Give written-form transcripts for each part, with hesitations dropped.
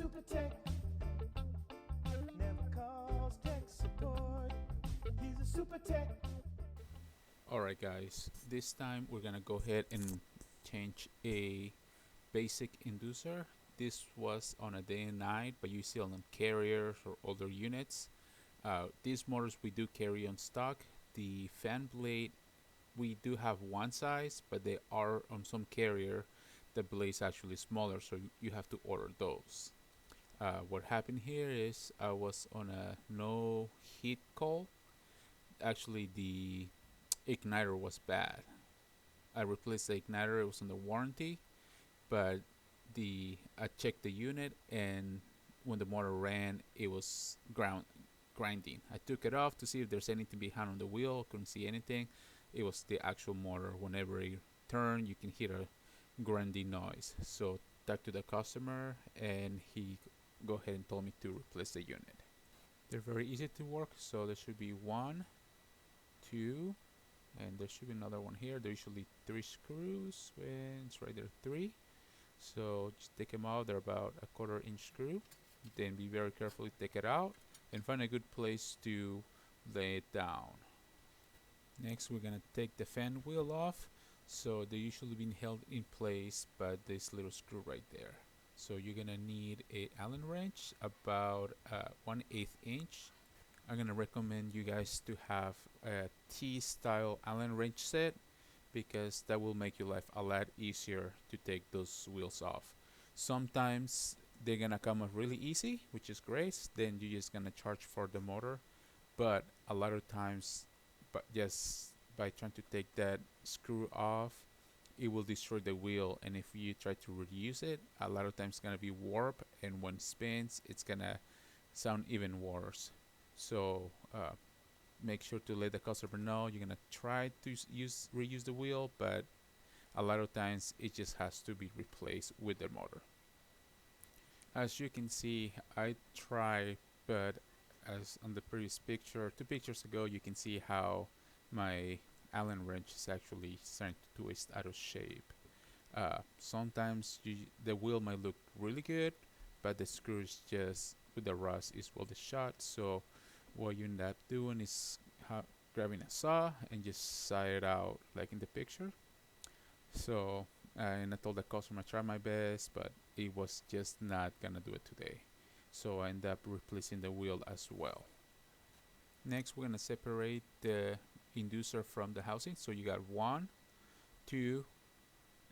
super tech. Never calls tech support. He's a super tech. Alright guys, this time we're gonna go ahead and change a basic inducer. This was on a day and night, but you see on carriers or older units. These motors we do carry on stock. The fan blade, we do have one size, but they are on some carrier. The blade's actually smaller, so you have to order those. What happened here is I was on a no heat call. Actually, the igniter was bad. I replaced the igniter, it was under warranty, but I checked the unit, and when the motor ran it was grinding. I took it off to see if there's anything behind on the wheel. Couldn't see anything. It was the actual motor. Whenever it turned, you can hear a grinding noise. So talked to the customer, and he go ahead and told me to replace the unit. They're very easy to work, so there should be one, two, and there should be another one here. There's usually 3 screws, and it's right there, 3. So just take them out. They're about a 1/4 inch screw. Then be very careful to take it out and find a good place to lay it down. Next, we're gonna take the fan wheel off. So they're usually being held in place by this little screw right there. So you're gonna need a Allen wrench about 1/8 inch. I'm gonna recommend you guys to have a T-style Allen wrench set, because that will make your life a lot easier to take those wheels off. Sometimes they're gonna come off really easy, which is great. Then you're just gonna charge for the motor. But a lot of times, but just by trying to take that screw off, it will destroy the wheel. And if you try to reuse it, a lot of times it's gonna be warped, and when it spins, it's gonna sound even worse. So make sure to let the customer know you're gonna try to reuse the wheel, but a lot of times it just has to be replaced with the motor. As you can see, I try, but as on the previous picture, 2 pictures ago, you can see how my Allen wrench is actually starting to twist out of shape. Sometimes the wheel might look really good, but the screws just with the rust is well shot. So what you end up doing is grabbing a saw and just saw it out like in the picture. So and I told the customer I tried my best, but it was just not gonna do it today. So I end up replacing the wheel as well. Next, we're gonna separate the inducer from the housing. So you got 1, 2,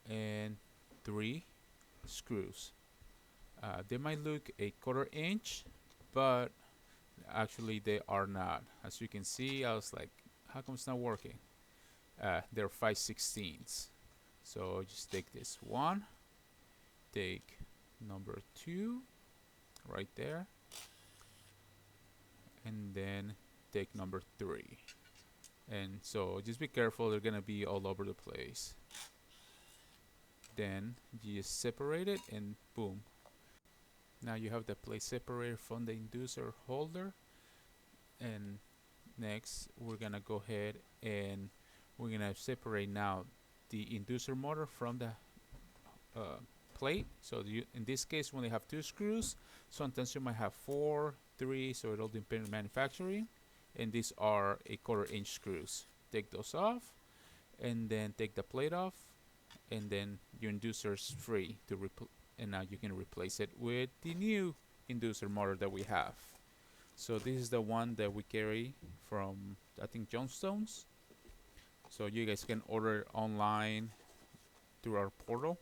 and 3 screws. They might look a 1/4 inch, but actually they are not. As you can see, I was like, how come it's not working? They're 5/16. So just take this one, take number 2 right there, and then take number 3. And so just be careful, they're gonna be all over the place. Then you just separate it, and boom. Now you have the plate separated from the inducer holder. And next, we're gonna go ahead and we're gonna separate now the inducer motor from the plate. So in this case, we only have 2 screws. Sometimes you might have 4, 3, so it all depends on manufacturing. And these are a 1/4 inch screws. Take those off, and then take the plate off, and then your inducer's free to and now you can replace it with the new inducer motor that we have. So this is the one that we carry from, I think, Johnstone's. So you guys can order it online through our portal.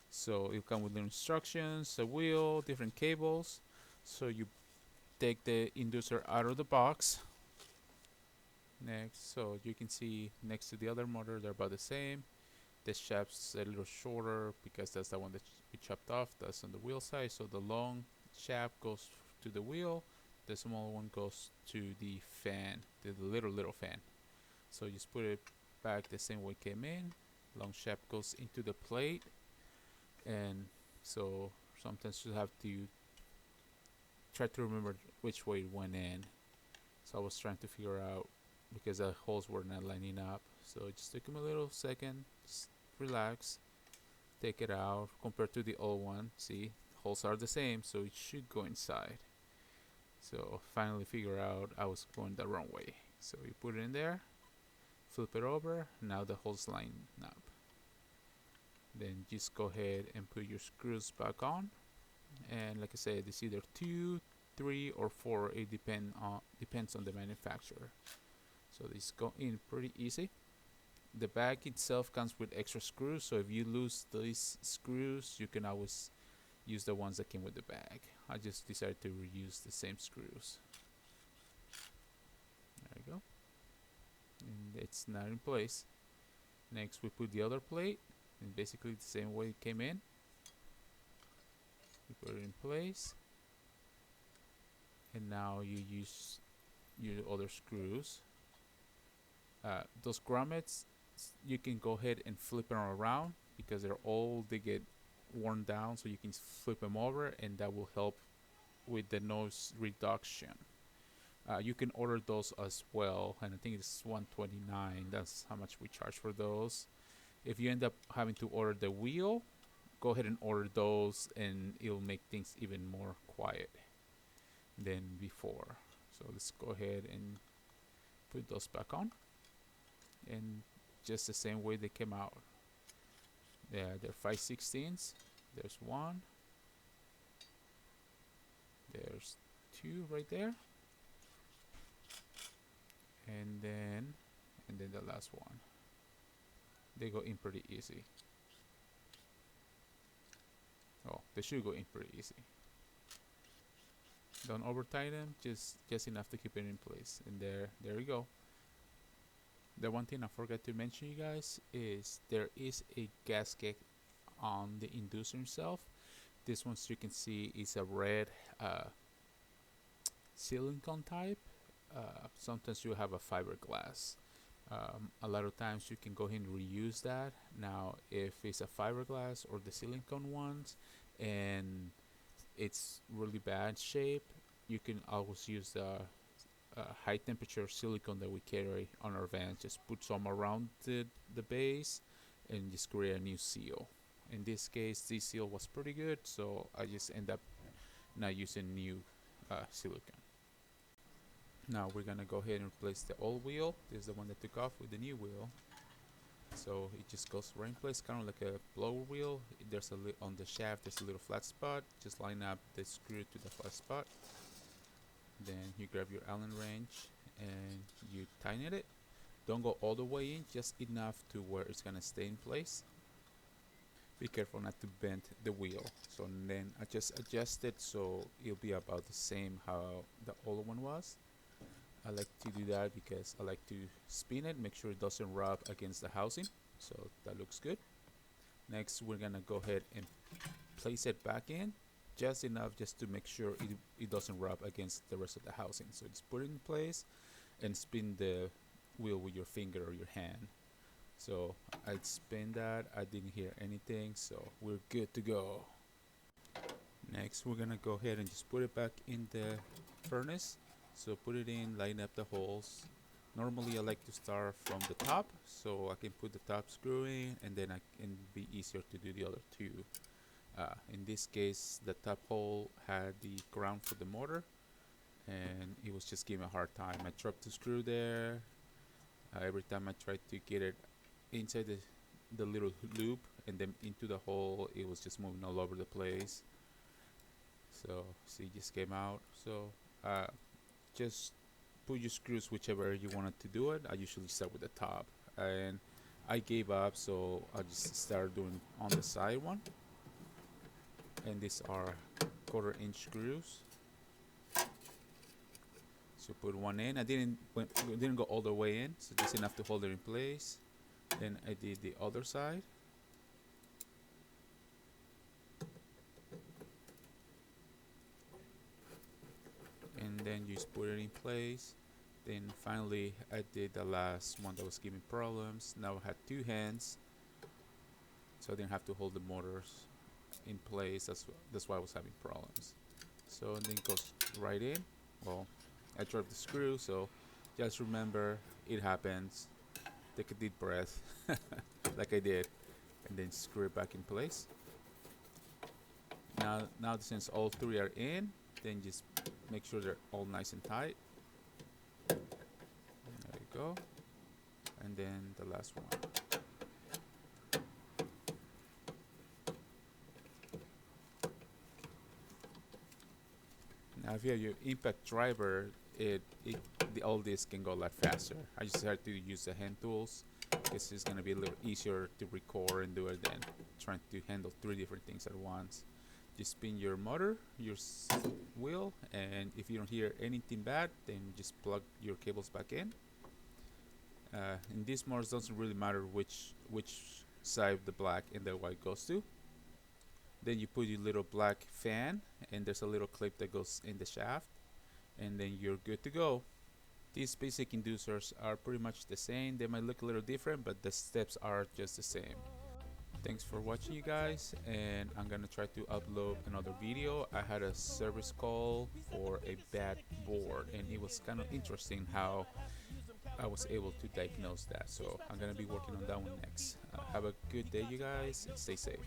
So it'll come with the instructions, a wheel, different cables. So you take the inducer out of the box. Next, so you can see next to the other motor, they're about the same. This shaft's a little shorter because that's the one that we chopped off. That's on the wheel side. So the long shaft goes to the wheel. The small one goes to the fan, to the little fan. So just put it back the same way it came in. Long shaft goes into the plate, and so sometimes you have to try to remember which way it went in. So I was trying to figure out because the holes were not lining up. So it just took him a little second. Just relax, take it out. Compared to the old one, see, holes are the same, so it should go inside. So finally figure out I was going the wrong way. So you put it in there, flip it over, now the holes line up. Then just go ahead and put your screws back on, and like I said, it's either 2, 3, or 4. It depends on the manufacturer. So this go in pretty easy. The bag itself comes with extra screws, so if you lose these screws, you can always use the ones that came with the bag. I just decided to reuse the same screws. There you go. And it's not in place. Next we put the other plate, and basically the same way it came in. You put it in place, and now you use your other screws. Those grommets, you can go ahead and flip them around because they get worn down, so you can flip them over, and that will help with the noise reduction. You can order those as well, and I think it's $129. That's how much we charge for those. If you end up having to order the wheel, go ahead and order those, and it'll make things even more quiet than before. So let's go ahead and put those back on, and just the same way they came out. Yeah, they're 5/16. There's one. There's two right there, and then the last one. They go in pretty easy. Oh, they should go in pretty easy. Don't over tighten them, just enough to keep it in place. And there you go. The one thing I forgot to mention, you guys, is there is a gasket on the inducer itself. This one, so you can see, is a red silicone type. Sometimes you have a fiberglass. A lot of times you can go ahead and reuse that. Now, if it's a fiberglass or the silicone ones, and it's really bad shape, you can always use the high temperature silicone that we carry on our vans. Just put some around the base and just create a new seal. In this case, this seal was pretty good, so I just end up not using new silicone. Now we're gonna go ahead and replace the old wheel. This is the one that took off with the new wheel. So it just goes right in place, kind of like a blower wheel. There's on the shaft, there's a little flat spot. Just line up the screw to the flat spot. Then you grab your Allen wrench and you tighten it. Don't go all the way in, just enough to where it's gonna stay in place. Be careful not to bend the wheel. So then I just adjust it so it'll be about the same how the old one was. I like to do that because I like to spin it, make sure it doesn't rub against the housing. So that looks good. Next, we're gonna go ahead and place it back in, just enough just to make sure it doesn't rub against the rest of the housing. So just put it in place and spin the wheel with your finger or your hand. So I spin that, I didn't hear anything, so we're good to go. Next, we're gonna go ahead and just put it back in the furnace. So put it in, line up the holes. Normally I like to start from the top, so I can put the top screw in, and then I can be easier to do the other two. In this case, the top hole had the ground for the motor, and it was just giving me a hard time. I dropped the screw there. Every time I tried to get it inside the little loop and then into the hole, it was just moving all over the place. So see, it just came out. So just put your screws whichever you wanted to do it. I usually start with the top, and I gave up, so I just started doing on the side one. And these are 1/4-inch screws. So put one in. I didn't go all the way in, so just enough to hold it in place. Then I did the other side. And then you just put it in place. Then finally I did the last one that was giving problems. Now I had two hands, so I didn't have to hold the motors in place. That's why I was having problems. So then it goes right in. Well, I dropped the screw, so just remember, it happens. Take a deep breath like I did, and then screw it back in place. Now since all three are in, then just make sure they're all nice and tight. There you go. And then the last one. Now if you have your impact driver, all this can go a lot faster. I just had to use the hand tools. This is going to be a little easier to record and do it than trying to handle 3 different things at once. Just spin your motor, your wheel, and if you don't hear anything bad, then just plug your cables back in. In these motors, doesn't really matter which side the black and the white goes to. Then you put your little black fan, and there's a little clip that goes in the shaft, and then you're good to go. These basic inducers are pretty much the same. They might look a little different, but the steps are just the same. Thanks for watching, you guys, and I'm gonna try to upload another video. I had a service call for a bad board, and it was kind of interesting how I was able to diagnose that. So I'm gonna be working on that one next. Have a good day, you guys, and stay safe.